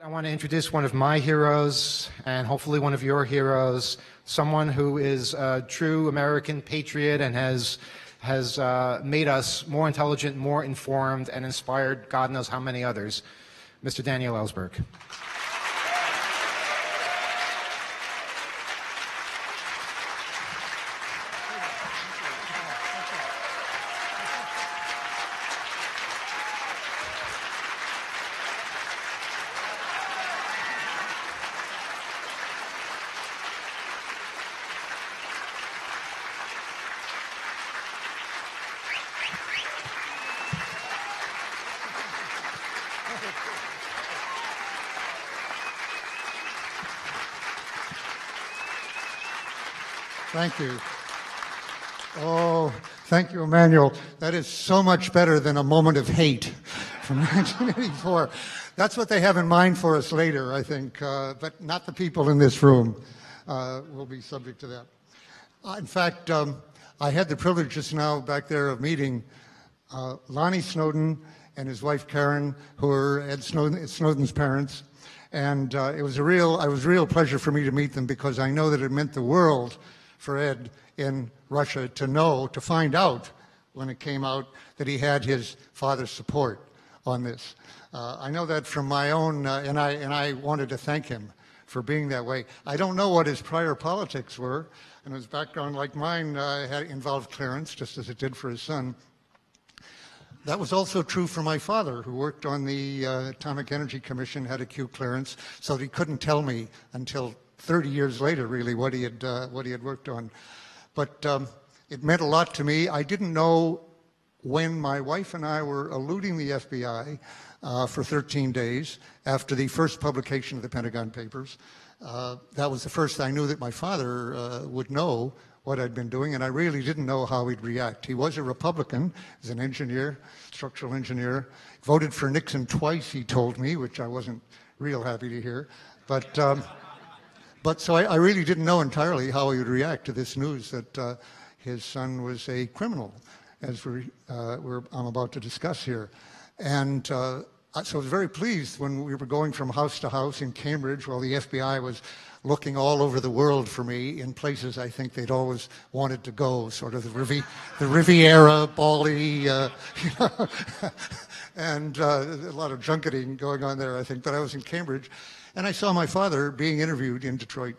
I want to introduce one of my heroes and hopefully one of your heroes, someone who is a true American patriot and has made us more intelligent, more informed, and inspired God knows how many others, Mr. Daniel Ellsberg. Thank you. Oh, thank you, Emmanuel. That is so much better than a moment of hate from 1984. That's what they have in mind for us later, I think, but not the people in this room will be subject to that. In fact, I had the privilege just now back there of meeting Lonnie Snowden and his wife Karen, who are Ed Snowden's parents, and it was a real pleasure for me to meet them because I know that it meant the world for Ed in Russia to find out when it came out that he had his father's support on this. I know that from my own, and I wanted to thank him for being that way. I don't know what his prior politics were, and his background, like mine, had involved clearance, just as it did for his son. That was also true for my father, who worked on the Atomic Energy Commission, had a Q clearance, so he couldn't tell me until 30 years later, really, what he had worked on. But it meant a lot to me. I didn't know when my wife and I were eluding the FBI for 13 days after the first publication of the Pentagon Papers. That was the first I knew that my father would know what I'd been doing, and I really didn't know how he'd react. He was a Republican, he's an engineer, structural engineer, voted for Nixon twice, he told me, which I wasn't real happy to hear. But so I really didn't know entirely how he would react to this news that his son was a criminal, as I'm about to discuss here. And so I was very pleased when we were going from house to house in Cambridge while the FBI was looking all over the world for me in places I think they'd always wanted to go, sort of the Riviera, Bali, and a lot of junketing going on there, I think. But I was in Cambridge. And I saw my father being interviewed in Detroit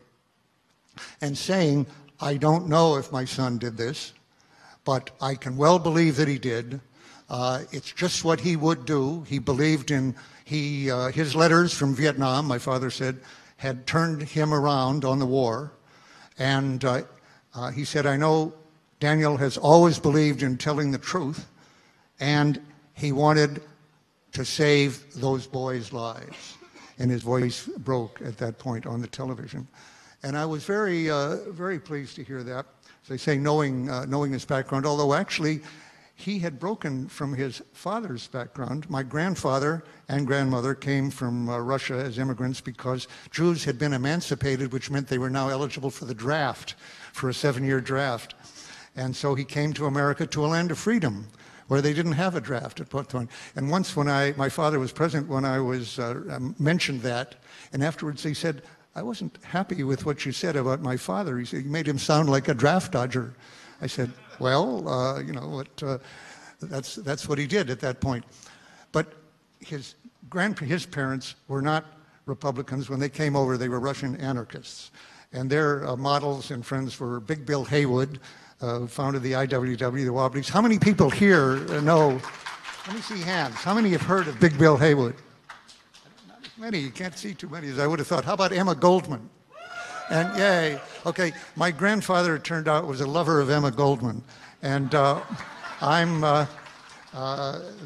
and saying, I don't know if my son did this, but I can well believe that he did. It's just what he would do. He believed in, his letters from Vietnam, my father said, had turned him around on the war. And he said, I know Daniel has always believed in telling the truth, and he wanted to save those boys' lives. And his voice broke at that point on the television. And I was very, very pleased to hear that, as I say, knowing his background, although actually he had broken from his father's background. My grandfather and grandmother came from Russia as immigrants because Jews had been emancipated, which meant they were now eligible for the draft, for a 7-year draft. And so he came to America, to a land of freedom, where they didn't have a draft at that point. And once when my father was present when I was mentioned that, and afterwards he said, I wasn't happy with what you said about my father. He said, you made him sound like a draft dodger. I said, well, you know, that's what he did at that point. But his parents were not Republicans. When they came over, they were Russian anarchists. And their models and friends were Big Bill Haywood, founded the IWW, the Wobblies. How many people here know? Let me see hands. How many have heard of Big Bill Haywood? Not as many. You can't see too many as I would have thought. How about Emma Goldman? And yay. Okay, my grandfather, it turned out, was a lover of Emma Goldman. And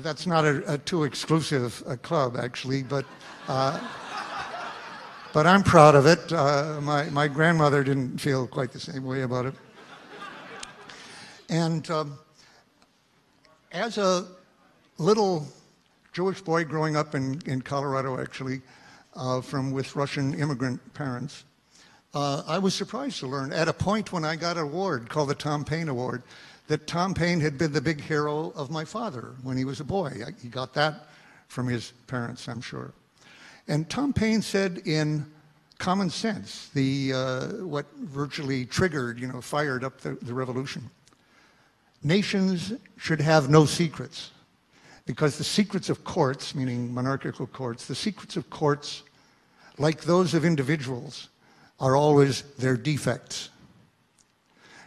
that's not a too exclusive club, actually, but I'm proud of it. My grandmother didn't feel quite the same way about it. And as a little Jewish boy growing up in Colorado, actually, with Russian immigrant parents, I was surprised to learn at a point when I got an award called the Tom Paine Award that Tom Paine had been the big hero of my father when he was a boy. He got that from his parents, I'm sure. And Tom Paine said in Common Sense, what virtually triggered, fired up the revolution, nations should have no secrets, because the secrets of courts, meaning monarchical courts, the secrets of courts, like those of individuals, are always their defects.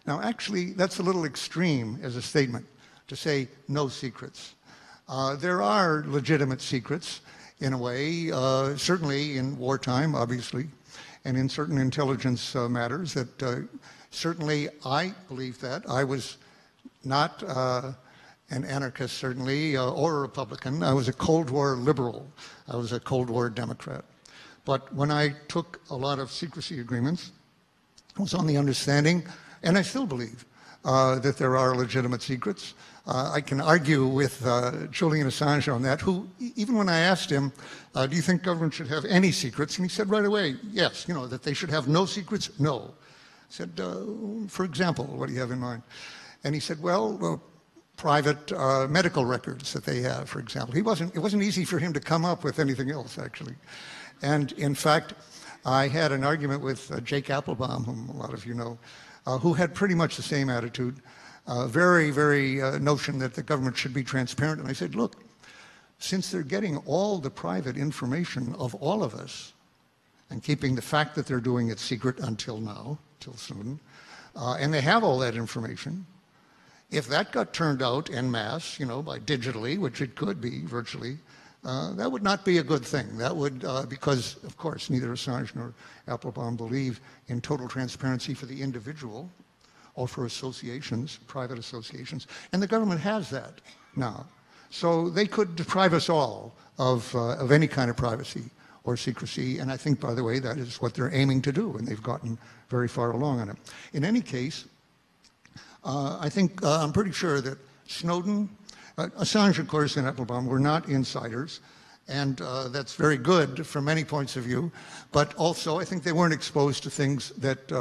Now, actually, that's a little extreme as a statement, to say no secrets. There are legitimate secrets, in a way, certainly in wartime, obviously, and in certain intelligence matters that certainly I believe that. I was not an anarchist, certainly, or a Republican. I was a Cold War liberal. I was a Cold War Democrat. But when I took a lot of secrecy agreements, I was on the understanding, and I still believe, that there are legitimate secrets. I can argue with Julian Assange on that, who, even when I asked him, do you think government should have any secrets? And he said right away, yes, that they should have no secrets, no. I said, for example, what do you have in mind? And he said, well, private medical records that they have, for example. It wasn't easy for him to come up with anything else, actually. And in fact, I had an argument with Jake Applebaum, whom a lot of you know, who had pretty much the same attitude, very notion that the government should be transparent. And I said, look, since they're getting all the private information of all of us and keeping the fact that they're doing it secret until now, till Snowden, and they have all that information, if that got turned out en masse, by digitally, which it could be virtually, that would not be a good thing. That would, because, of course, neither Assange nor Applebaum believe in total transparency for the individual or for associations, private associations, and the government has that now. So they could deprive us all of any kind of privacy or secrecy, and I think, by the way, that is what they're aiming to do, and they've gotten very far along on it. In any case, I think, I'm pretty sure that Snowden, Assange, of course, and Applebaum were not insiders, and that's very good from many points of view, but also I think they weren't exposed to things that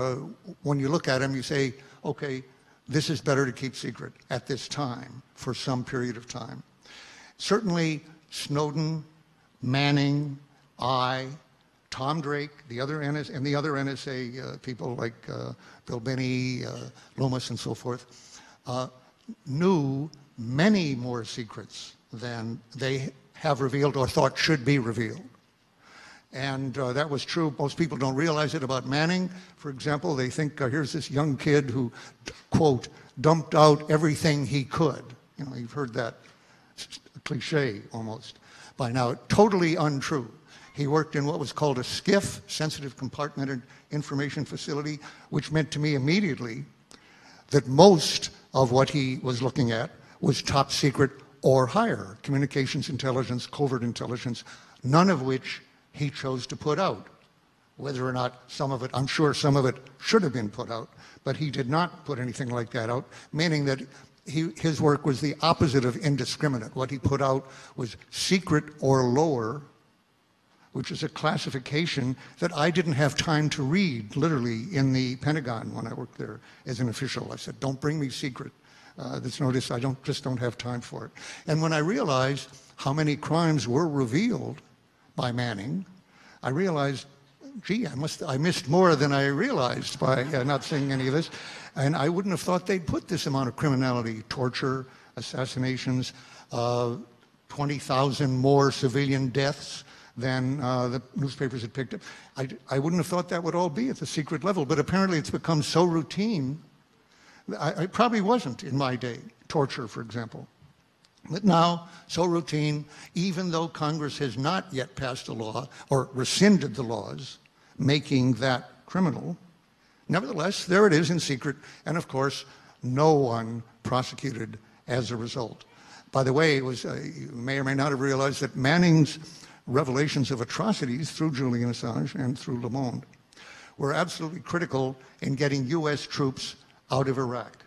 when you look at them, you say, okay, this is better to keep secret at this time for some period of time. Certainly Snowden, Manning, Tom Drake, the other NSA people like Bill Binney, Loomis, and so forth, knew many more secrets than they have revealed or thought should be revealed. And that was true. Most people don't realize it about Manning. For example, they think here's this young kid who, quote, dumped out everything he could. You've heard that cliche almost by now. Totally untrue. He worked in what was called a SCIF, Sensitive Compartmented Information Facility, which meant to me immediately that most of what he was looking at was top secret or higher, communications intelligence, covert intelligence, none of which he chose to put out. Whether or not some of it, I'm sure some of it should have been put out, but he did not put anything like that out, meaning that his work was the opposite of indiscriminate. What he put out was secret or lower, which is a classification that I didn't have time to read, literally, in the Pentagon when I worked there as an official. I said, don't bring me secret. That's notice, I just don't have time for it. And when I realized how many crimes were revealed by Manning, I realized, gee, I missed more than I realized by not seeing any of this. And I wouldn't have thought they'd put this amount of criminality, torture, assassinations, 20,000 more civilian deaths than the newspapers had picked up. I wouldn't have thought that would all be at the secret level, but apparently it's become so routine. It probably wasn't in my day, torture, for example. But now, so routine, even though Congress has not yet passed a law or rescinded the laws making that criminal, nevertheless, there it is in secret, and of course, no one prosecuted as a result. By the way, it was, you may or may not have realized that Manning's revelations of atrocities through Julian Assange and through Le Monde were absolutely critical in getting U.S. troops out of Iraq.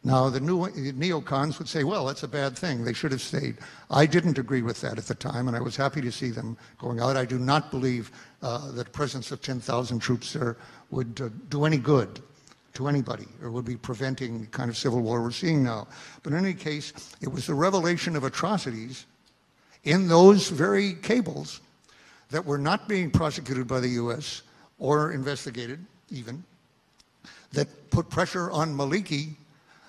Now, the neocons would say, well, that's a bad thing. They should have stayed. I didn't agree with that at the time, and I was happy to see them going out. I do not believe that the presence of 10,000 troops there would do any good to anybody or would be preventing the kind of civil war we're seeing now. But in any case, it was the revelation of atrocities in those very cables that were not being prosecuted by the U.S. or investigated even, that put pressure on Maliki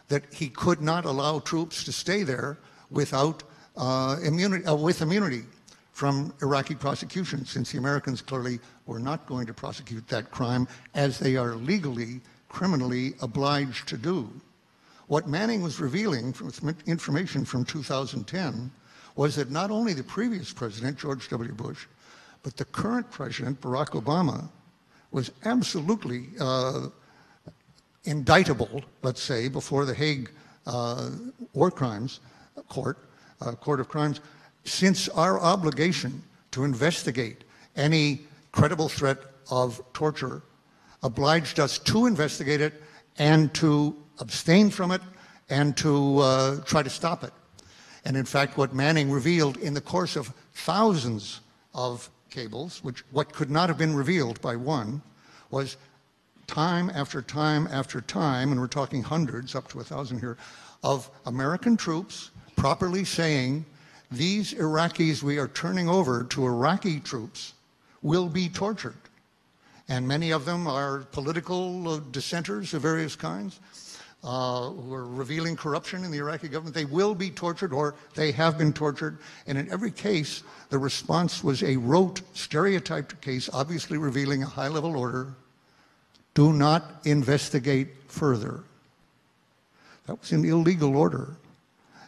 that he could not allow troops to stay there without with immunity from Iraqi prosecution, since the Americans clearly were not going to prosecute that crime as they are legally, criminally obliged to do. What Manning was revealing from information from 2010 was that not only the previous president, George W. Bush, but the current president, Barack Obama, was absolutely indictable, let's say, before the Hague War Crimes Court of Crimes, since our obligation to investigate any credible threat of torture obliged us to investigate it and to abstain from it and to try to stop it. And in fact, what Manning revealed in the course of thousands of cables, what could not have been revealed by one, was time after time after time, and we're talking hundreds, up to 1,000 here, of American troops properly saying, these Iraqis we are turning over to Iraqi troops will be tortured. And many of them are political dissenters of various kinds who are revealing corruption in the Iraqi government. They will be tortured, or they have been tortured. And in every case, the response was a rote, stereotyped case, obviously revealing a high-level order: do not investigate further. That was an illegal order.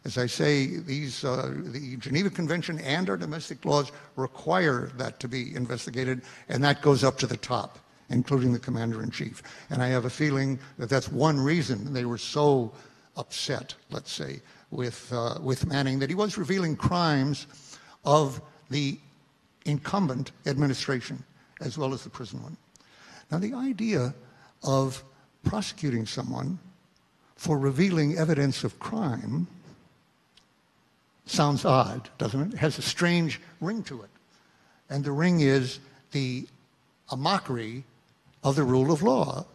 As I say, the Geneva Convention and our domestic laws require that to be investigated, and that goes up to the top, including the commander-in-chief. And I have a feeling that that's one reason they were so upset, let's say, with Manning, that he was revealing crimes of the incumbent administration as well as the prison one. Now, the idea of prosecuting someone for revealing evidence of crime sounds odd, doesn't it? It has a strange ring to it. And the ring is a mockery of the rule of law.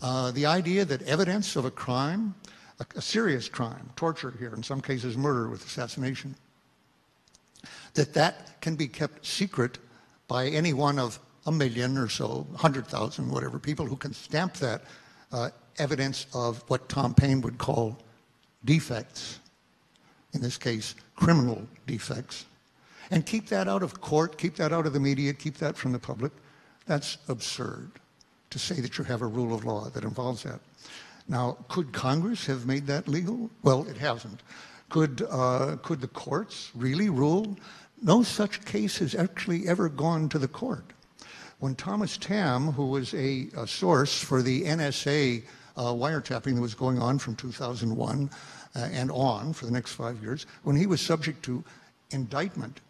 The idea that evidence of a crime, a serious crime, torture here, in some cases murder with assassination, that can be kept secret by any one of 1 million or so, 100,000, whatever, people who can stamp that evidence of what Tom Paine would call defects, in this case, criminal defects, and keep that out of court, keep that out of the media, keep that from the public. That's absurd to say that you have a rule of law that involves that. Now, could Congress have made that legal? Well, it hasn't. Could the courts really rule? No such case has actually ever gone to the court. When Thomas Tamm, who was a source for the NSA wiretapping that was going on from 2001 and on for the next 5 years, when he was subject to indictment,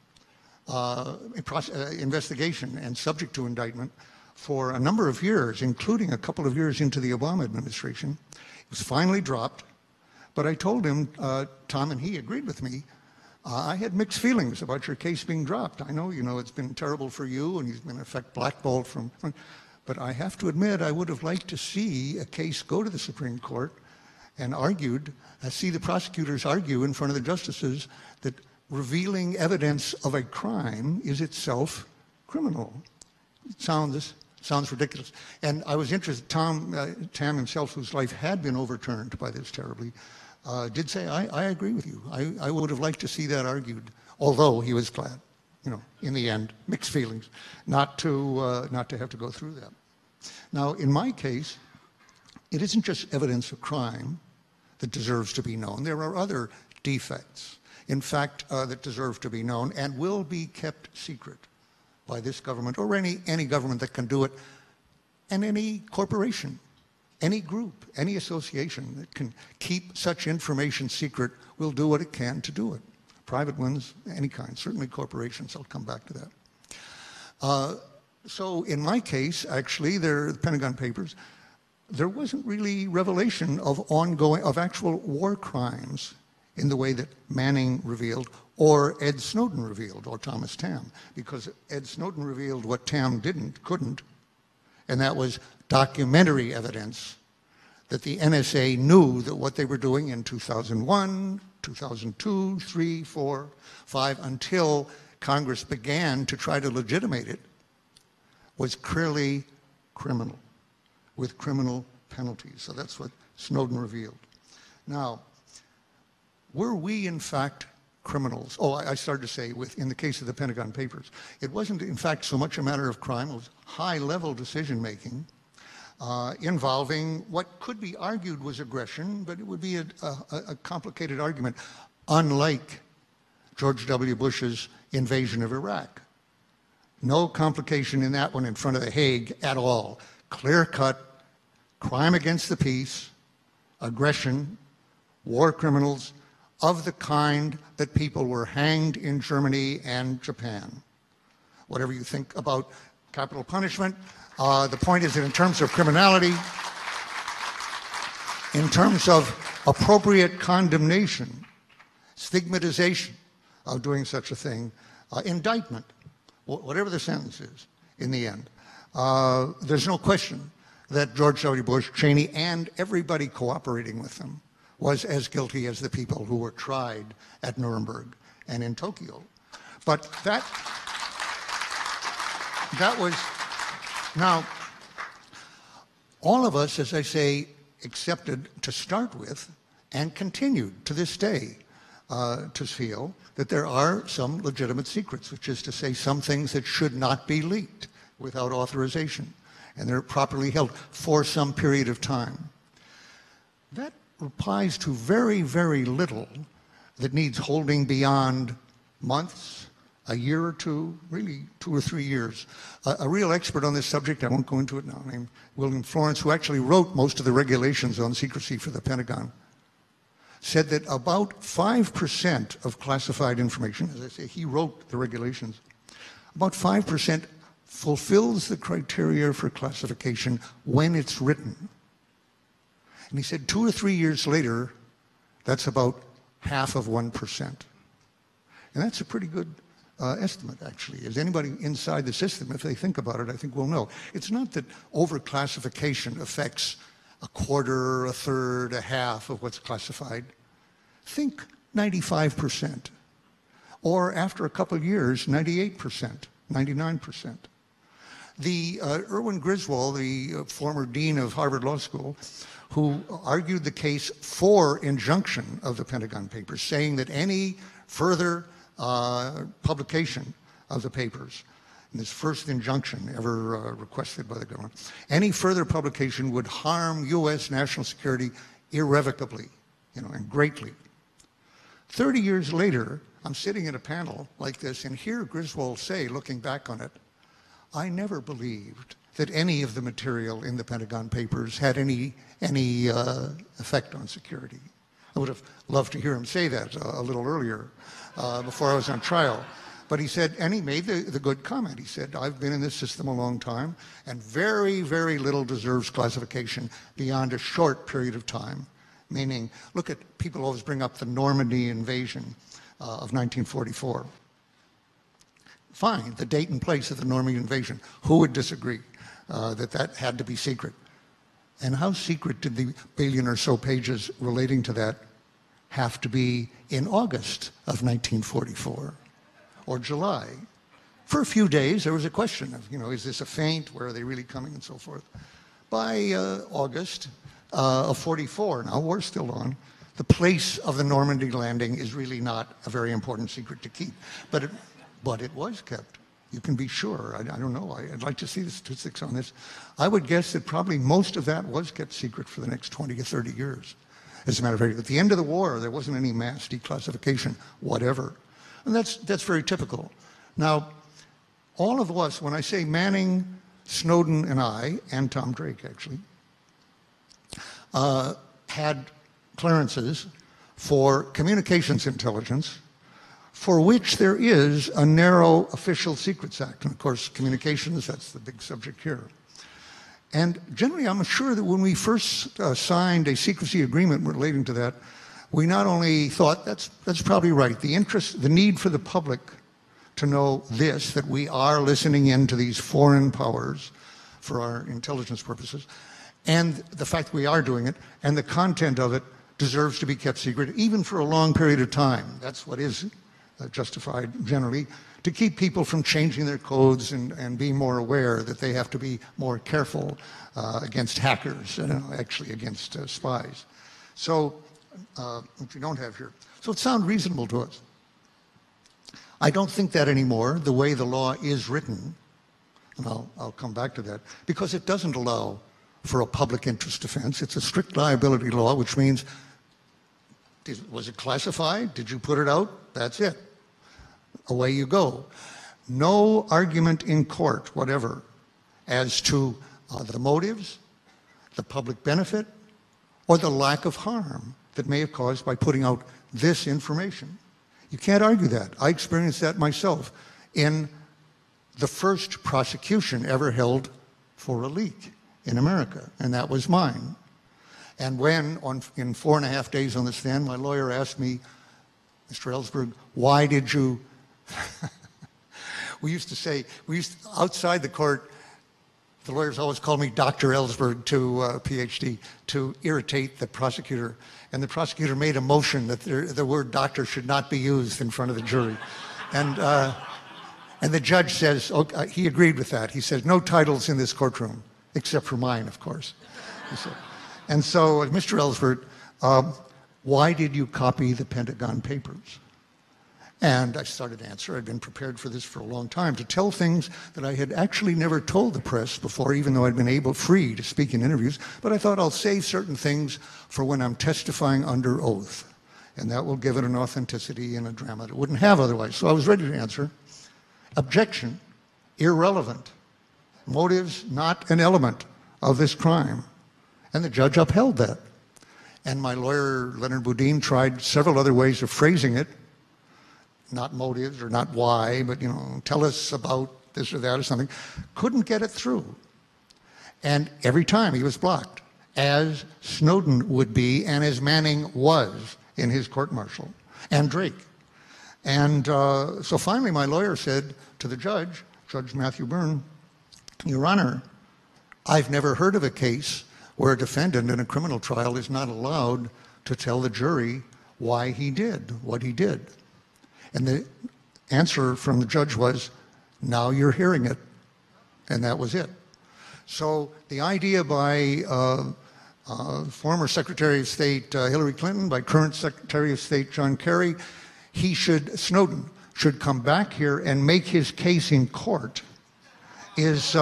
investigation and subject to indictment for a number of years, including a couple of years into the Obama administration, it was finally dropped. But I told him, Tom, and he agreed with me, I had mixed feelings about your case being dropped. I know, it's been terrible for you, and you've been, in effect, blackballed from... But I have to admit, I would have liked to see a case go to the Supreme Court and see the prosecutors argue in front of the justices that revealing evidence of a crime is itself criminal. It sounds ridiculous. And I was interested, Tam himself, whose life had been overturned by this terribly, did say, I agree with you. I would have liked to see that argued, although he was glad, in the end, mixed feelings, not to have to go through that. Now, in my case, it isn't just evidence of crime that deserves to be known. There are other defects, in fact, that deserve to be known and will be kept secret by this government or any government that can do it, and any corporation, any group, any association that can keep such information secret will do what it can to do it. Private ones, any kind, certainly corporations. I'll come back to that. So in my case, actually, the Pentagon Papers, there wasn't really revelation of actual war crimes in the way that Manning revealed, or Ed Snowden revealed, or Thomas Tamm, because Ed Snowden revealed what Tamm couldn't, and that was documentary evidence that the NSA knew that what they were doing in 2001, 2002, 3, 4, 5, until Congress began to try to legitimate it was clearly criminal, with criminal penalties. So that's what Snowden revealed. Now, were we in fact criminals? Oh, I started to say, in the case of the Pentagon Papers, it wasn't in fact so much a matter of crime, it was high-level decision-making involving what could be argued was aggression, but it would be a complicated argument, unlike George W. Bush's invasion of Iraq. No complication in that one in front of The Hague at all. Clear-cut, crime against the peace, aggression, war criminals of the kind that people were hanged in Germany and Japan. Whatever you think about capital punishment, the point is that in terms of criminality, in terms of appropriate condemnation, stigmatization of doing such a thing, indictment, whatever the sentence is in the end, there's no question that George W. Bush, Cheney, and everybody cooperating with them was as guilty as the people who were tried at Nuremberg and in Tokyo. But that was, now, all of us, as I say, accepted to start with and continued to this day to feel that there are some legitimate secrets, which is to say some things that should not be leaked without authorization, and they're properly held for some period of time. That applies to very, very little that needs holding beyond months, a year or two, really 2 or 3 years. A real expert on this subject, I won't go into it now, named William Florence, who actually wrote most of the regulations on secrecy for the Pentagon, said that about 5% of classified information, as I say, he wrote the regulations, about 5% fulfills the criteria for classification when it's written. And he said 2 or 3 years later, that's about half of 1%. And that's a pretty good estimate, actually. As anybody inside the system, if they think about it, I think will know. It's not that overclassification affects a quarter, a third, a half of what's classified. Think 95%. Or after a couple of years, 98%, 99%. The Erwin Griswold, the former dean of Harvard Law School, who argued the case for injunction of the Pentagon Papers, saying that any further publication of the papers, in this first injunction ever requested by the government, any further publication would harm U.S. national security irrevocably, and greatly. 30 years later, I'm sitting in a panel like this and hear Griswold say, looking back on it, I never believed that any of the material in the Pentagon Papers had any effect on security. I would have loved to hear him say that a little earlier, before I was on trial. But he said, and he made the good comment. He said, I've been in this system a long time, and very, very little deserves classification beyond a short period of time. Meaning, look at, people always bring up the Normandy invasion of 1944. Fine, the date and place of the Normandy invasion. Who would disagree that that had to be secret? And how secret did the billion or so pages relating to that have to be in August of 1944 or July? For a few days, there was a question of, is this a feint? Where are they really coming and so forth? By August of 44, now war's still on, the place of the Normandy landing is really not a very important secret to keep. But it was kept. You can be sure. I don't know. I'd like to see the statistics on this. I would guess that probably most of that was kept secret for the next 20 to 30 years. As a matter of fact, at the end of the war, there wasn't any mass declassification, whatever. And that's very typical. Now, all of us, when I say Manning, Snowden, and I, and Tom Drake actually, had clearances for communications intelligence, for which there is a narrow Official Secrets Act. And of course, communications, that's the big subject here. And generally, I'm sure that when we first signed a secrecy agreement relating to that, we not only thought that's probably right, the need for the public to know this, that we are listening in to these foreign powers for our intelligence purposes, and the fact we are doing it, and the content of it deserves to be kept secret, even for a long period of time. That's what is justified generally, to keep people from changing their codes and being more aware that they have to be more careful against hackers, actually against spies. So, which we don't have here. So it sounds reasonable to us. I don't think that anymore, the way the law is written, and I'll come back to that, because it doesn't allow for a public interest defense. It's a strict liability law, which means, was it classified? Did you put it out? That's it. Away you go. No argument in court, whatever, as to the motives, the public benefit, or the lack of harm that may have caused by putting out this information. You can't argue that. I experienced that myself in the first prosecution ever held for a leak in America, and that was mine. And when, in 4.5 days on the stand, my lawyer asked me, Mr. Ellsberg, why did you... we used to say, outside the court, the lawyers always called me Dr. Ellsberg, PhD, to irritate the prosecutor. And the prosecutor made a motion that the word doctor should not be used in front of the jury. And the judge says, he agreed with that. He says, no titles in this courtroom, except for mine, of course. And so, Mr. Ellsberg, why did you copy the Pentagon Papers? And I started to answer. I'd been prepared for this for a long time, to tell things that I had actually never told the press before, even though I'd been free to speak in interviews. But I thought I'll save certain things for when I'm testifying under oath. And that will give it an authenticity and a drama that it wouldn't have otherwise. So I was ready to answer. Objection, irrelevant. Motives, not an element of this crime. And the judge upheld that. And my lawyer, Leonard Boudin, tried several other ways of phrasing it. Not motives or not why, but, tell us about this or that or something. Couldn't get it through. And every time he was blocked, as Snowden would be and as Manning was in his court-martial, and Drake. And so finally my lawyer said to the judge, Judge Matthew Byrne, Your Honor, I've never heard of a case where a defendant in a criminal trial is not allowed to tell the jury why he did what he did. And the answer from the judge was, now you're hearing it. And that was it. So the idea by former Secretary of State Hillary Clinton, by current Secretary of State John Kerry, Snowden should come back here and make his case in court is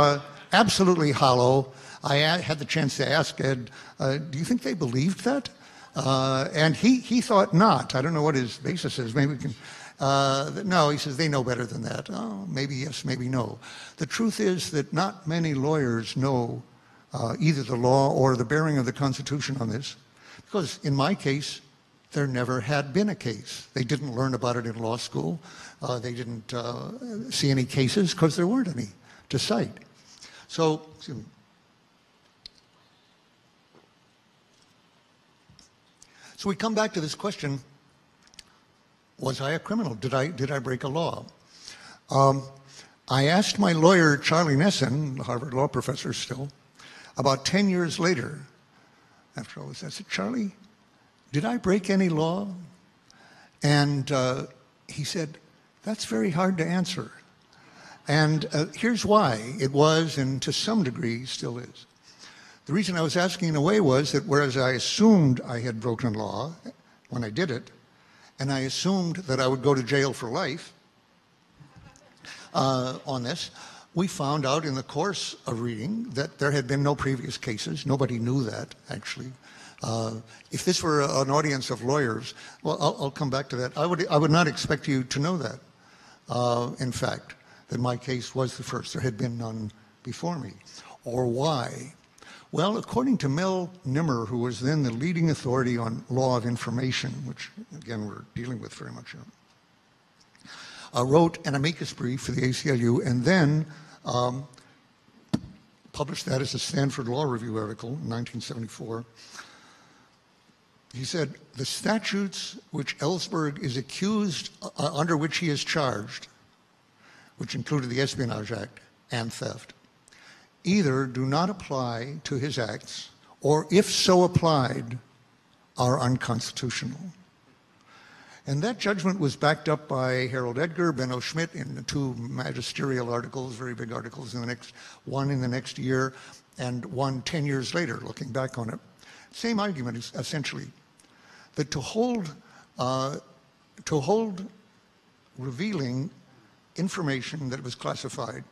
absolutely hollow. I had the chance to ask Ed, do you think they believed that? And he thought not. I don't know what his basis is. Maybe we can... no, he says, they know better than that. Oh, maybe yes, maybe no. The truth is that not many lawyers know either the law or the bearing of the Constitution on this, because in my case, there never had been a case. They didn't learn about it in law school. They didn't see any cases because there weren't any to cite. So, excuse me. So we come back to this question, was I a criminal? Did I break a law? I asked my lawyer, Charlie Nesson, the Harvard law professor still, about 10 years later, after all this, I said, Charlie, did I break any law? And he said, that's very hard to answer. And here's why it was, and to some degree still is. The reason I was asking in a way was that whereas I assumed I had broken law when I did it, and I assumed that I would go to jail for life on this, we found out in the course of reading that there had been no previous cases. Nobody knew that, actually. If this were an audience of lawyers, well, I'll come back to that. I would not expect you to know that, in fact, that my case was the first. There had been none before me. Or why? Well, according to Mel Nimmer, who was then the leading authority on law of information, which, again, we're dealing with very much here, wrote an amicus brief for the ACLU and then published that as a Stanford Law Review article in 1974. He said, the statutes which Ellsberg is accused, under which he is charged, which included the Espionage Act and theft, either do not apply to his acts, or if so applied, are unconstitutional. And that judgment was backed up by Harold Edgar, Benno Schmidt in 2 magisterial articles, very big articles, one in the next year and one 10 years later, looking back on it. Same argument is essentially that to hold revealing information that was classified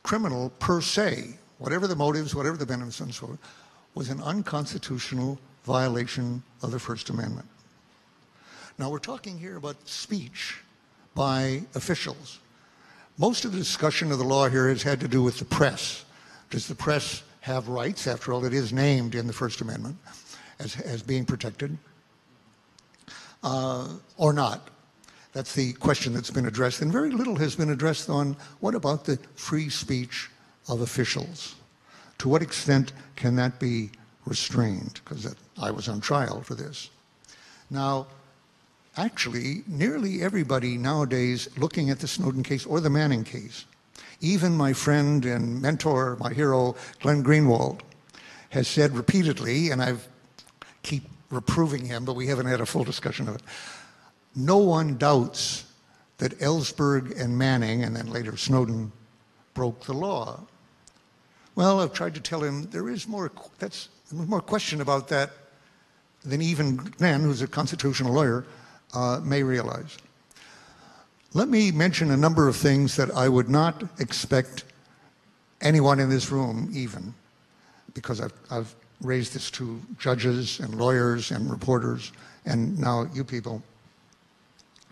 criminal per se, whatever the motives, whatever the benefits and so on, was an unconstitutional violation of the First Amendment. Now we're talking here about speech by officials. Most of the discussion of the law here has had to do with the press. Does the press have rights? After all, it is named in the First Amendment as being protected, or not? That's the question that's been addressed, and very little has been addressed on what about the free speech of officials? To what extent can that be restrained? Because I was on trial for this. Now, actually, nearly everybody nowadays looking at the Snowden case or the Manning case, even my friend and mentor, my hero, Glenn Greenwald, has said repeatedly, and I keep reproving him, but we haven't had a full discussion of it, no one doubts that Ellsberg and Manning, and then later Snowden, broke the law. Well, I've tried to tell him there's more question about that than even Glenn, who's a constitutional lawyer, may realize. Let me mention a number of things that I would not expect anyone in this room even, because I've raised this to judges and lawyers and reporters and now you people,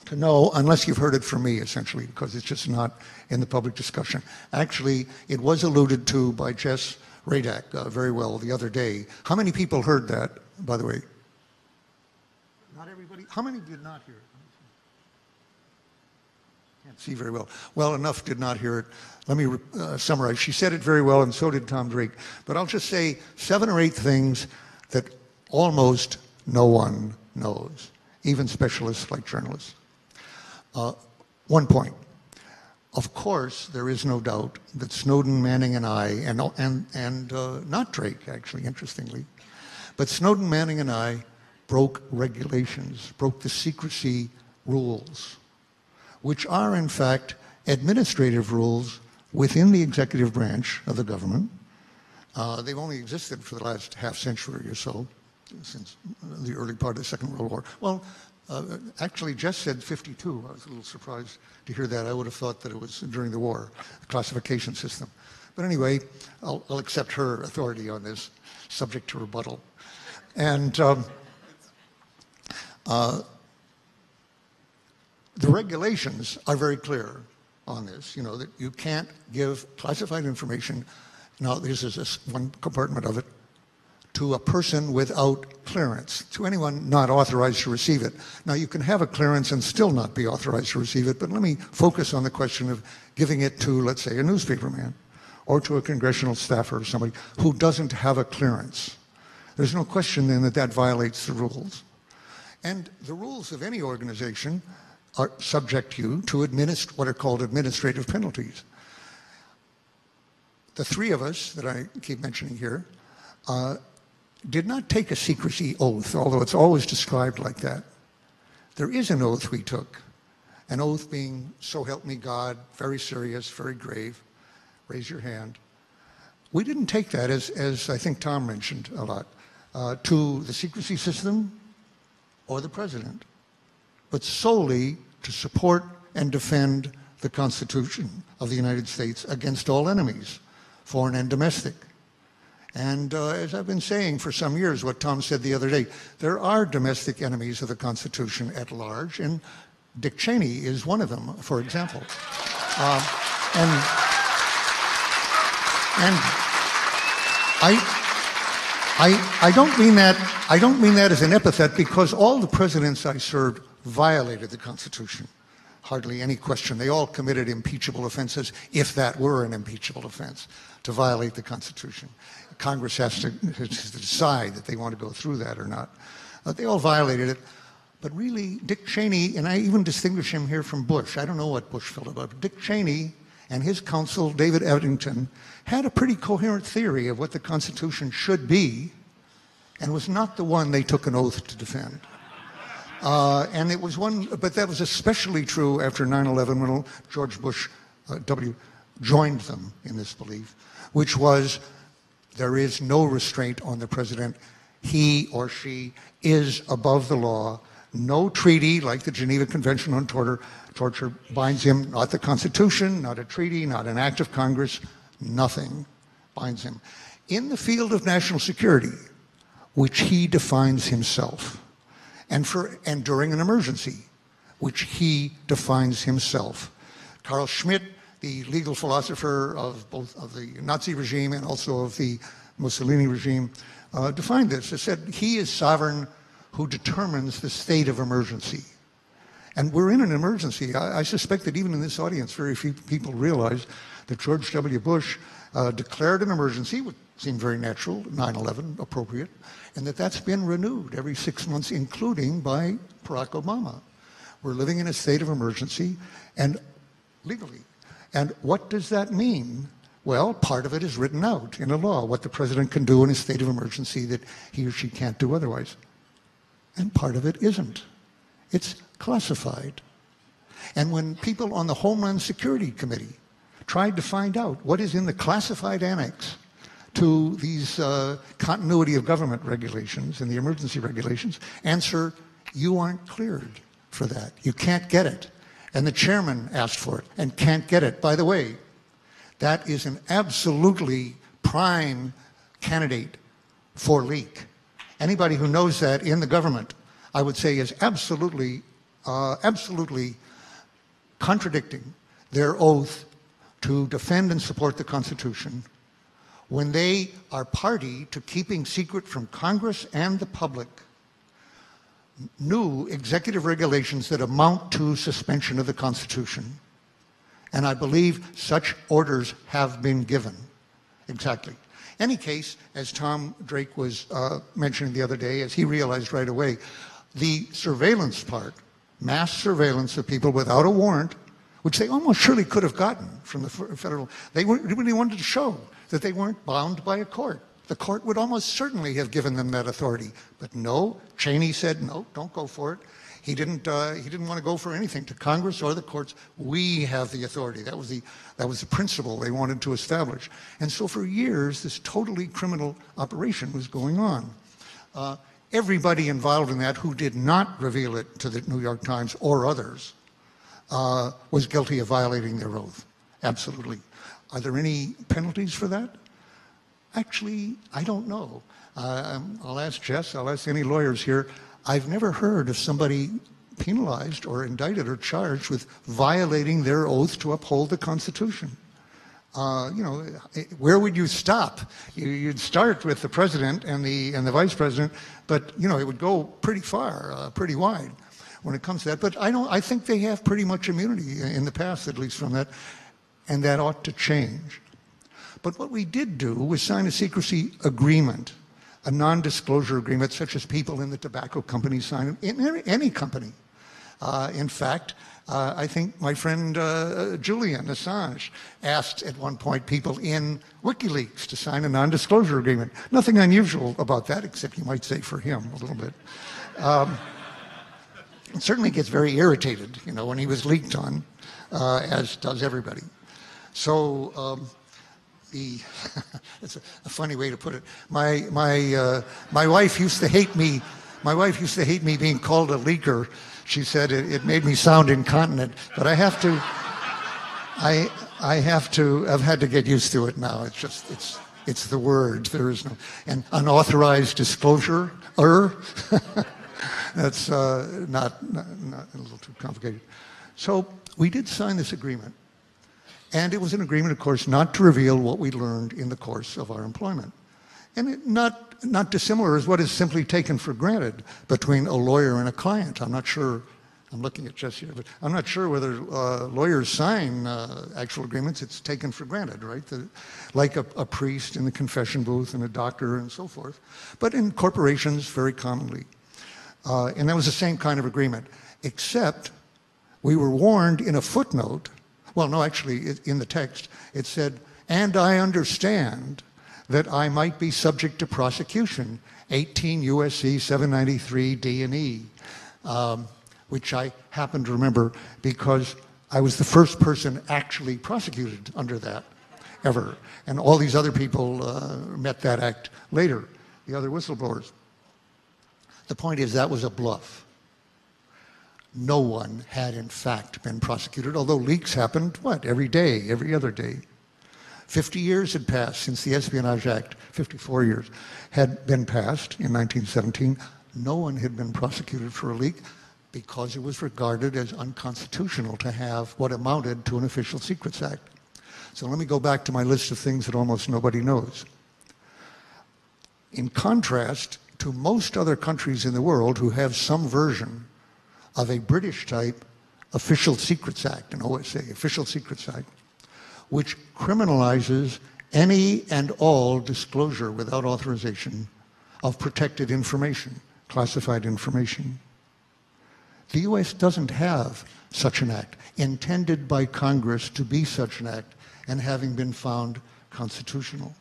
to know, unless you've heard it from me, essentially, because it's just not in the public discussion. Actually, it was alluded to by Jess Radak very well the other day. How many people heard that, by the way? Not everybody. How many did not hear it? Can't see very well. Well, enough did not hear it. Let me summarize. She said it very well, and so did Tom Drake. But I'll just say 7 or 8 things that almost no one knows, even specialists like journalists. 1 point. Of course, there is no doubt that Snowden, Manning, and I, and not Drake, actually, interestingly, but Snowden, Manning, and I broke regulations, broke the secrecy rules, which are, in fact, administrative rules within the executive branch of the government. They've only existed for the last half century or so, since the early part of the Second World War. Well, actually, Jess said 52. I was a little surprised to hear that. I would have thought that it was during the war, the classification system. But anyway, I'll accept her authority on this, subject to rebuttal. And the regulations are very clear on this, that you can't give classified information. Now, this is one compartment of it, to a person without clearance, to anyone not authorized to receive it. Now, you can have a clearance and still not be authorized to receive it, but let me focus on the question of giving it to, let's say, a newspaperman or to a congressional staffer or somebody who doesn't have a clearance. There's no question then that that violates the rules. And the rules of any organization are subject you to what are called administrative penalties. The 3 of us that I keep mentioning here did not take a secrecy oath, although it's always described like that. There is an oath we took, an oath being, so help me God, very serious, very grave. Raise your hand. We didn't take that, as I think Tom mentioned a lot, to the secrecy system or the president, but solely to support and defend the Constitution of the United States against all enemies, foreign and domestic. And as I've been saying for some years, what Tom said the other day, there are domestic enemies of the Constitution at large, and Dick Cheney is one of them, for example. And I don't mean that as an epithet, because all the presidents I served violated the Constitution. Hardly any question. They all committed impeachable offenses, if that were an impeachable offense, to violate the Constitution. Congress has to decide that they want to go through that or not. They all violated it. But really, Dick Cheney, and I even distinguish him here from Bush. I don't know what Bush felt about it, but Dick Cheney and his counsel, David Eddington, had a pretty coherent theory of what the Constitution should be, and was not the one they took an oath to defend. And it was one, but that was especially true after 9/11 when George Bush W. joined them in this belief, which was there is no restraint on the president. He or she is above the law. No treaty like the Geneva Convention on Torture binds him, not the Constitution, not a treaty, not an act of Congress, nothing binds him. In the field of national security, which he defines himself, and during an emergency, which he defines himself. Carl Schmitt, the legal philosopher of both of the Nazi regime and also of the Mussolini regime, defined this. It said, he is sovereign who determines the state of emergency. And we're in an emergency. I suspect that even in this audience, very few people realize that George W. Bush declared an emergency, which seemed very natural, 9/11, appropriate, and that's been renewed every 6 months, including by Barack Obama. We're living in a state of emergency, and legally. And what does that mean? Well, part of it is written out in a law, what the president can do in a state of emergency that he or she can't do otherwise. And part of it isn't. It's classified. And when people on the Homeland Security Committee tried to find out what is in the classified annex to these continuity of government regulations and the emergency regulations, answer, you aren't cleared for that. You can't get it. And the chairman asked for it and can't get it. By the way, that is an absolutely prime candidate for leak. Anybody who knows that in the government, I would say, is absolutely contradicting their oath to defend and support the Constitution when they are party to keeping secret from Congress and the public new executive regulations that amount to suspension of the Constitution. And I believe such orders have been given. Exactly. Any case, as Tom Drake was mentioning the other day, as he realized right away, the surveillance part, mass surveillance of people without a warrant, which they almost surely could have gotten from the federal, they really wanted to show that they weren't bound by a court. The court would almost certainly have given them that authority. But no, Cheney said, no, don't go for it. He didn't want to go for anything to Congress or the courts. We have the authority. That was the principle they wanted to establish. And so for years, this totally criminal operation was going on. Everybody involved in that who did not reveal it to the New York Times or others was guilty of violating their oath. Absolutely. Are there any penalties for that? Actually, I don't know. I'll ask Jess, I'll ask any lawyers here. I've never heard of somebody penalized or indicted or charged with violating their oath to uphold the Constitution. Where would you stop? You'd start with the president and the vice president, but it would go pretty far, pretty wide when it comes to that. But I think they have pretty much immunity in the past, at least from that, and that ought to change. But what we did do was sign a secrecy agreement, a non-disclosure agreement, such as people in the tobacco company sign in any company. In fact, I think my friend Julian Assange asked at one point people in WikiLeaks to sign a non-disclosure agreement. Nothing unusual about that, except you might say for him a little bit. It certainly gets very irritated, when he was leaked on, as does everybody. So it's a funny way to put it. My wife used to hate me. My wife used to hate me being called a leaker. She said it made me sound incontinent. But I've had to get used to it now. It's the word. There is no and unauthorized disclosure. That's not a little too complicated. So we did sign this agreement. And it was an agreement, of course, not to reveal what we learned in the course of our employment. And not dissimilar is what is simply taken for granted between a lawyer and a client. I'm not sure, I'm looking at Jess here, but I'm not sure whether lawyers sign actual agreements. It's taken for granted, right? Like a priest in the confession booth and a doctor and so forth. But in corporations, very commonly. And that was the same kind of agreement, except we were warned in a footnote. Well, no, actually, in the text, it said, and I understand that I might be subject to prosecution, 18 U.S.C. 793 D and E. which I happen to remember because I was the first person actually prosecuted under that ever. And all these other people met that act later, the other whistleblowers. The point is that was a bluff. No one had in fact been prosecuted, although leaks happened, what, every day, every other day. 50 years had passed since the Espionage Act, 54 years, had been passed in 1917. No one had been prosecuted for a leak because it was regarded as unconstitutional to have what amounted to an Official Secrets Act. So let me go back to my list of things that almost nobody knows. In contrast to most other countries in the world who have some version of a British-type Official Secrets Act, an OSA, Official Secrets Act, which criminalizes any and all disclosure without authorization of protected information, classified information. The U.S. doesn't have such an act, intended by Congress to be such an act, and having been found constitutional.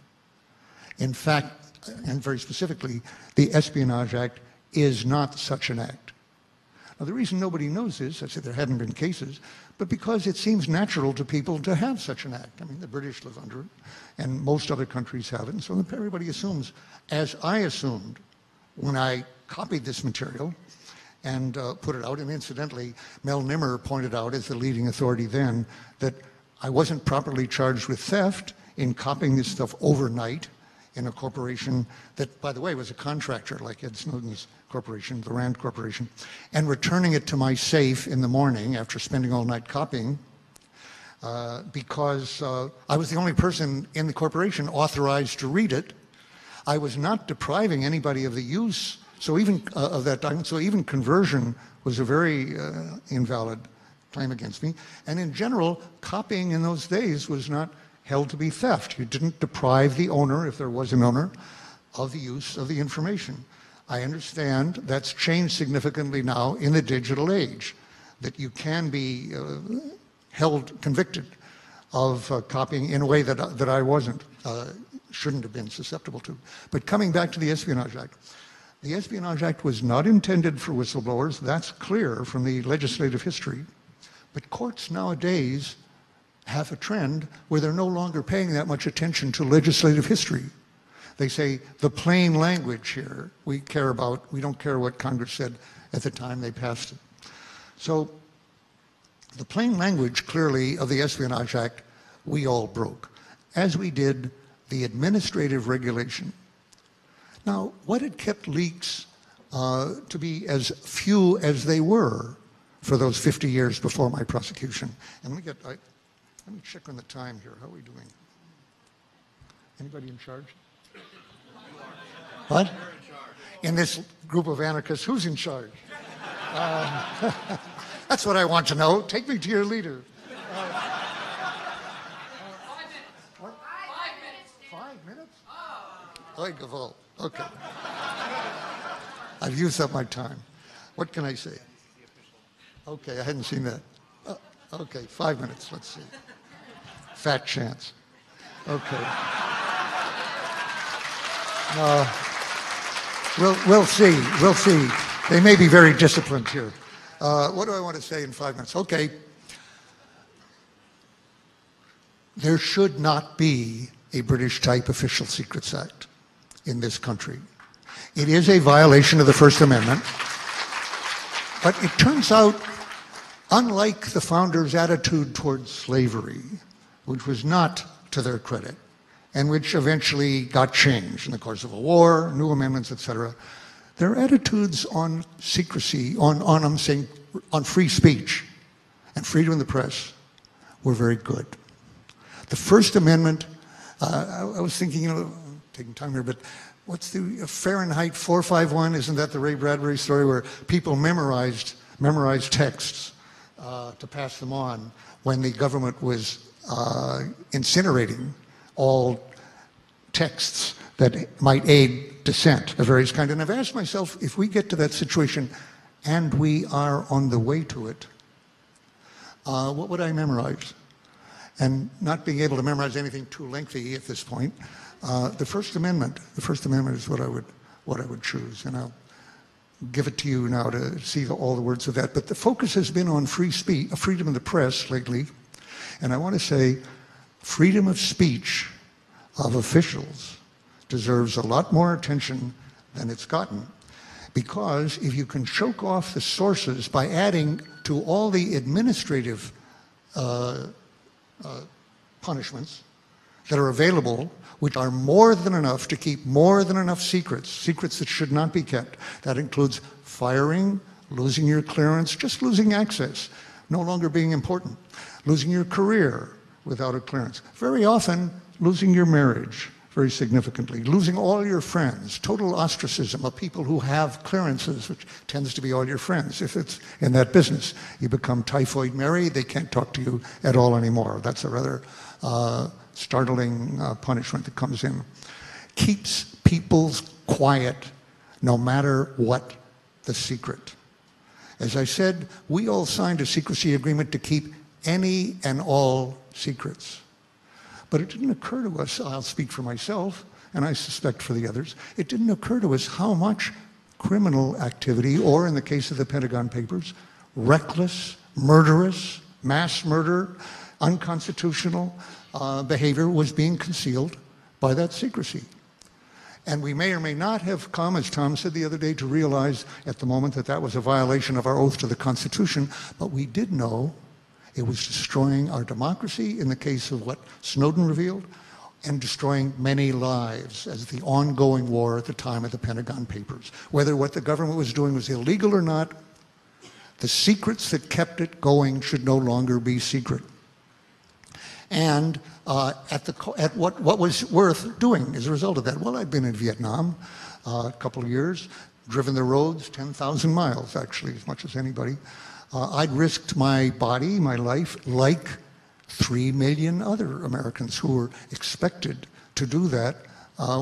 In fact, and very specifically, the Espionage Act is not such an act. Now, the reason nobody knows this, I said there hadn't been cases, but because it seems natural to people to have such an act. I mean, the British live under it, and most other countries have it, and so everybody assumes, as I assumed when I copied this material and put it out, and incidentally, Mel Nimmer pointed out, as the leading authority then, that I wasn't properly charged with theft in copying this stuff overnight in a corporation that, by the way, was a contractor like Ed Snowden's corporation, the Rand Corporation, and returning it to my safe in the morning after spending all night copying because I was the only person in the corporation authorized to read it. I was not depriving anybody of the use so even of that document, so even conversion was a very invalid claim against me. And in general, copying in those days was not held to be theft. You didn't deprive the owner, if there was an owner, of the use of the information. I understand that's changed significantly now in the digital age, that you can be held convicted of copying in a way that I wasn't, shouldn't have been susceptible to. But coming back to the Espionage Act, the Espionage Act was not intended for whistleblowers. That's clear from the legislative history. But courts nowadays have a trend where they're no longer paying that much attention to legislative history. They say the plain language here we care about. We don't care what Congress said at the time they passed it. So the plain language, clearly, of the Espionage Act, we all broke, as we did the administrative regulation. Now, what had kept leaks to be as few as they were for those 50 years before my prosecution? And let me check on the time here. How are we doing? Anybody in charge? What? You're in charge. In this group of anarchists, who's in charge? That's what I want to know. Take me to your leader. 5 minutes. 5 minutes? Oh, Gavol. Okay. I've used up my time. What can I say? Okay, I hadn't seen that. Okay, 5 minutes. Let's see. Fat chance. Okay. We'll see. We'll see. They may be very disciplined here. What do I want to say in 5 minutes? Okay. There should not be a British-type Official Secrets Act in this country. It is a violation of the First Amendment. But it turns out, unlike the founders' attitude towards slavery, which was not to their credit, and which eventually got changed in the course of a war, new amendments, etc., their attitudes on secrecy, on free speech and freedom of the press were very good. The First Amendment, I was thinking, taking time here, but what's the Fahrenheit 451? Isn't that the Ray Bradbury story where people memorized texts to pass them on when the government was incinerating all texts that might aid dissent of various kinds? And I've asked myself, if we get to that situation, and we are on the way to it, what would I memorize? And not being able to memorize anything too lengthy at this point, the First Amendment is what I would choose. And I'll give it to you now to see all the words of that. But the focus has been on free speech, freedom of the press lately. And I want to say freedom of speech of officials deserves a lot more attention than it's gotten. Because if you can choke off the sources by adding to all the administrative punishments that are available, which are more than enough to keep more than enough secrets that should not be kept. That includes firing, losing your clearance, just losing access, no longer being important, losing your career without a clearance, very often losing your marriage very significantly, losing all your friends, total ostracism of people who have clearances, which tends to be all your friends. If it's in that business, you become Typhoid Mary, they can't talk to you at all anymore. That's a rather startling punishment that comes in. Keeps people quiet no matter what the secret. As I said, we all signed a secrecy agreement to keep any and all secrets. But it didn't occur to us, I'll speak for myself, and I suspect for the others, it didn't occur to us how much criminal activity, or in the case of the Pentagon Papers, reckless, murderous, mass murder, unconstitutional behavior was being concealed by that secrecy. And we may or may not have come, as Tom said the other day, to realize at the moment that that was a violation of our oath to the Constitution, but we did know it was destroying our democracy in the case of what Snowden revealed, and destroying many lives as the ongoing war at the time of the Pentagon Papers. Whether what the government was doing was illegal or not, the secrets that kept it going should no longer be secret. And at what was worth doing as a result of that? Well, I'd been in Vietnam a couple of years, driven the roads 10,000 miles, actually, as much as anybody. I'd risked my body, my life, like 3 million other Americans who were expected to do that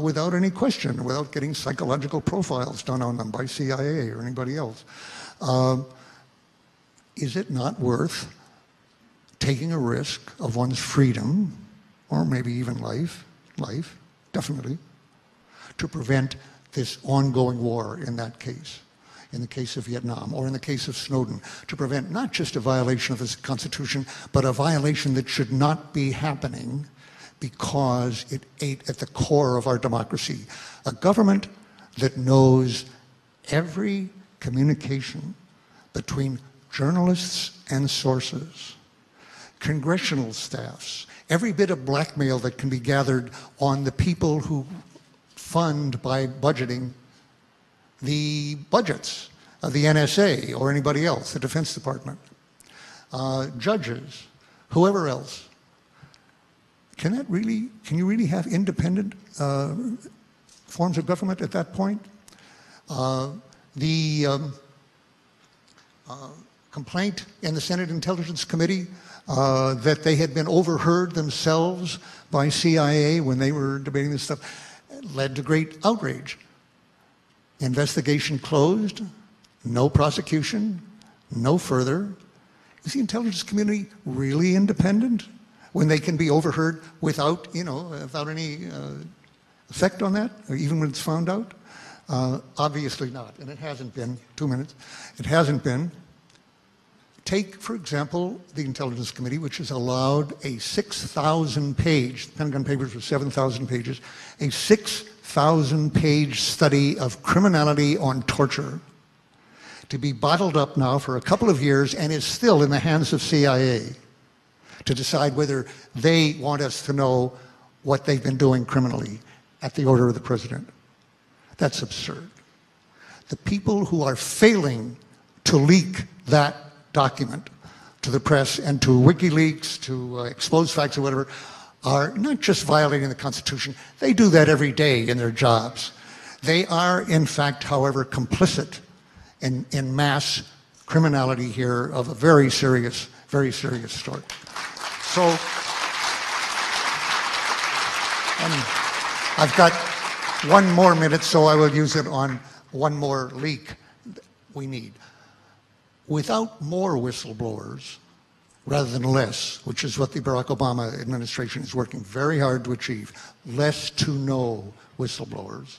without any question, without getting psychological profiles done on them by CIA or anybody else. Is it not worth taking a risk of one's freedom, or maybe even life, definitely, to prevent this ongoing war in that case? In the case of Vietnam, or in the case of Snowden, to prevent not just a violation of the Constitution, but a violation that should not be happening because it ate at the core of our democracy. A government that knows every communication between journalists and sources, congressional staffs, every bit of blackmail that can be gathered on the people who fund by budgeting the budgets of the NSA or anybody else, the Defense Department, judges, whoever else. Can you really have independent forms of government at that point? The complaint in the Senate Intelligence Committee that they had been overheard themselves by CIA when they were debating this stuff led to great outrage. Investigation closed, no prosecution, no further. Is the intelligence community really independent when they can be overheard without, without any effect on that, or even when it's found out? Obviously not, and it hasn't been. 2 minutes. It hasn't been. Take, for example, the Intelligence Committee, which has allowed a 6,000-page, the Pentagon Papers were 7,000 pages, a 6,000-page study of criminality on torture to be bottled up now for a couple of years and is still in the hands of CIA to decide whether they want us to know what they've been doing criminally at the order of the president. That's absurd. The people who are failing to leak that document to the press and to WikiLeaks, to expose facts or whatever, are not just violating the Constitution, they do that every day in their jobs. They are, in fact, however, complicit in mass criminality here of a very serious sort. So, I've got 1 more minute, so I will use it on one more leak we need. Without more whistleblowers, rather than less, which is what the Barack Obama administration is working very hard to achieve, less to know whistleblowers.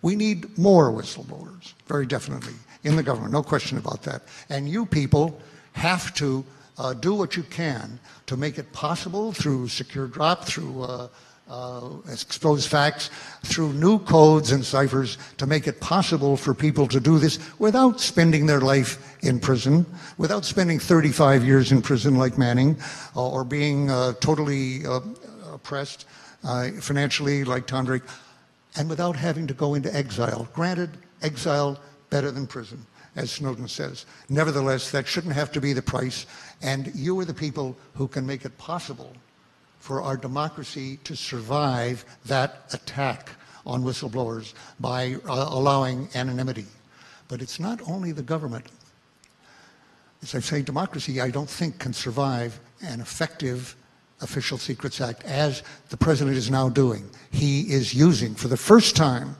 We need more whistleblowers, very definitely, in the government, no question about that. And you people have to do what you can to make it possible through secure drop, through exposed facts, through new codes and ciphers, to make it possible for people to do this without spending their life in prison, without spending 35 years in prison like Manning, or being totally oppressed financially like Tom Drake, and without having to go into exile. Granted, exile better than prison, as Snowden says. Nevertheless, that shouldn't have to be the price, and you are the people who can make it possible for our democracy to survive that attack on whistleblowers by allowing anonymity. But it's not only the government. As I say, democracy, I don't think, can survive an effective Official Secrets Act, as the president is now doing. He is using, for the first time,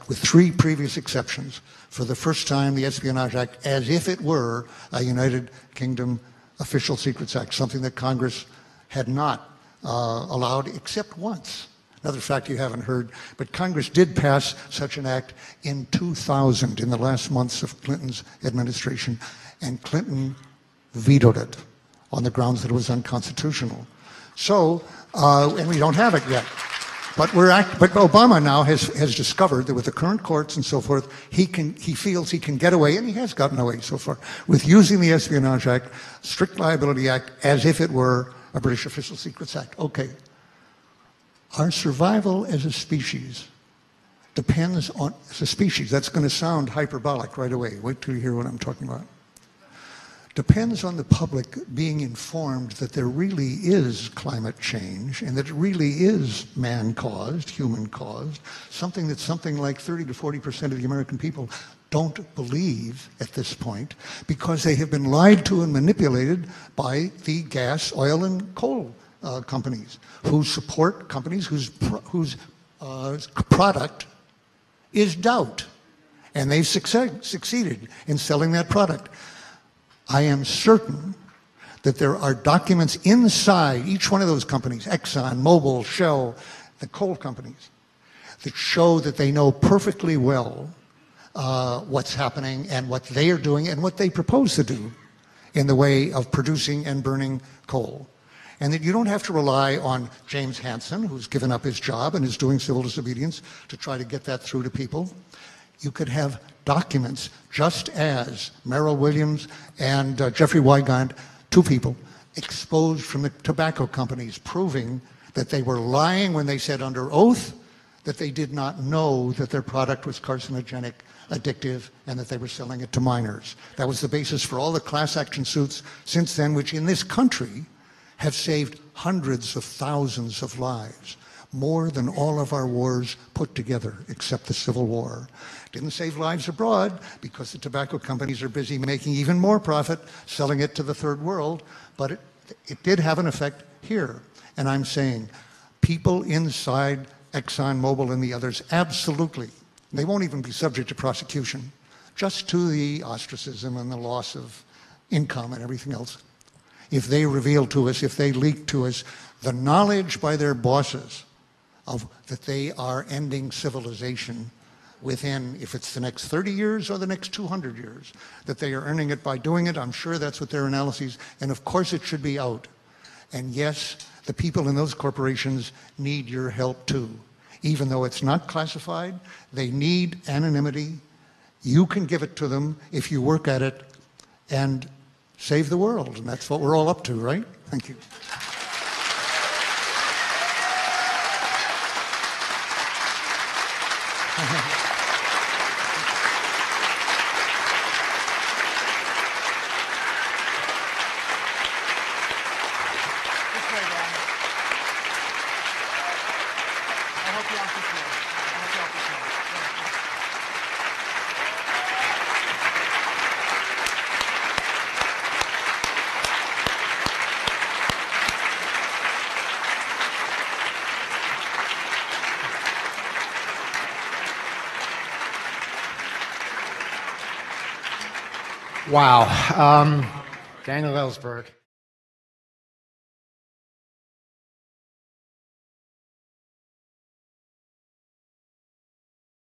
with 3 previous exceptions, for the first time the Espionage Act as if it were a United Kingdom Official Secrets Act, something that Congress had not allowed except once. Another fact you haven't heard, but Congress did pass such an act in 2000, in the last months of Clinton's administration, and Clinton vetoed it on the grounds that it was unconstitutional. So, and we don't have it yet. But Obama now has discovered that with the current courts and so forth, he feels he can get away, and he has gotten away so far, with using the Espionage Act, Strict Liability Act, as if it were a British Official Secrets Act. Okay. Our survival as a species depends on, as a species, that's going to sound hyperbolic right away. Wait till you hear what I'm talking about. Depends on the public being informed that there really is climate change and that it really is man-caused, human-caused, something that something like 30 to 40% of the American people don't believe at this point, because they have been lied to and manipulated by the gas, oil, and coal companies, who support companies whose product is doubt, and they've succeeded in selling that product. I am certain that there are documents inside each one of those companies, Exxon, Mobil, Shell, the coal companies, that show that they know perfectly well what's happening and what they are doing and what they propose to do in the way of producing and burning coal. And that you don't have to rely on James Hansen, who's given up his job and is doing civil disobedience, to try to get that through to people. You could have documents, just as Merrill Williams and Jeffrey Wygant, 2 people, exposed from the tobacco companies, proving that they were lying when they said under oath that they did not know that their product was carcinogenic, addictive, and that they were selling it to minors. That was the basis for all the class action suits since then, which in this country have saved hundreds of thousands of lives, more than all of our wars put together, except the Civil War. Didn't save lives abroad, because the tobacco companies are busy making even more profit, selling it to the third world, but it did have an effect here. And I'm saying, people inside Exxon, Mobil, and the others, absolutely, they won't even be subject to prosecution, just to the ostracism and the loss of income and everything else. If they reveal to us, if they leak to us, the knowledge by their bosses of that they are ending civilization within, if it's the next 30 years or the next 200 years, that they are earning it by doing it. I'm sure that's what their analyses, and of course it should be out. And yes, the people in those corporations need your help too. Even though it's not classified, they need anonymity. You can give it to them if you work at it and save the world, and that's what we're all up to, right? Thank you. Wow. Daniel Ellsberg.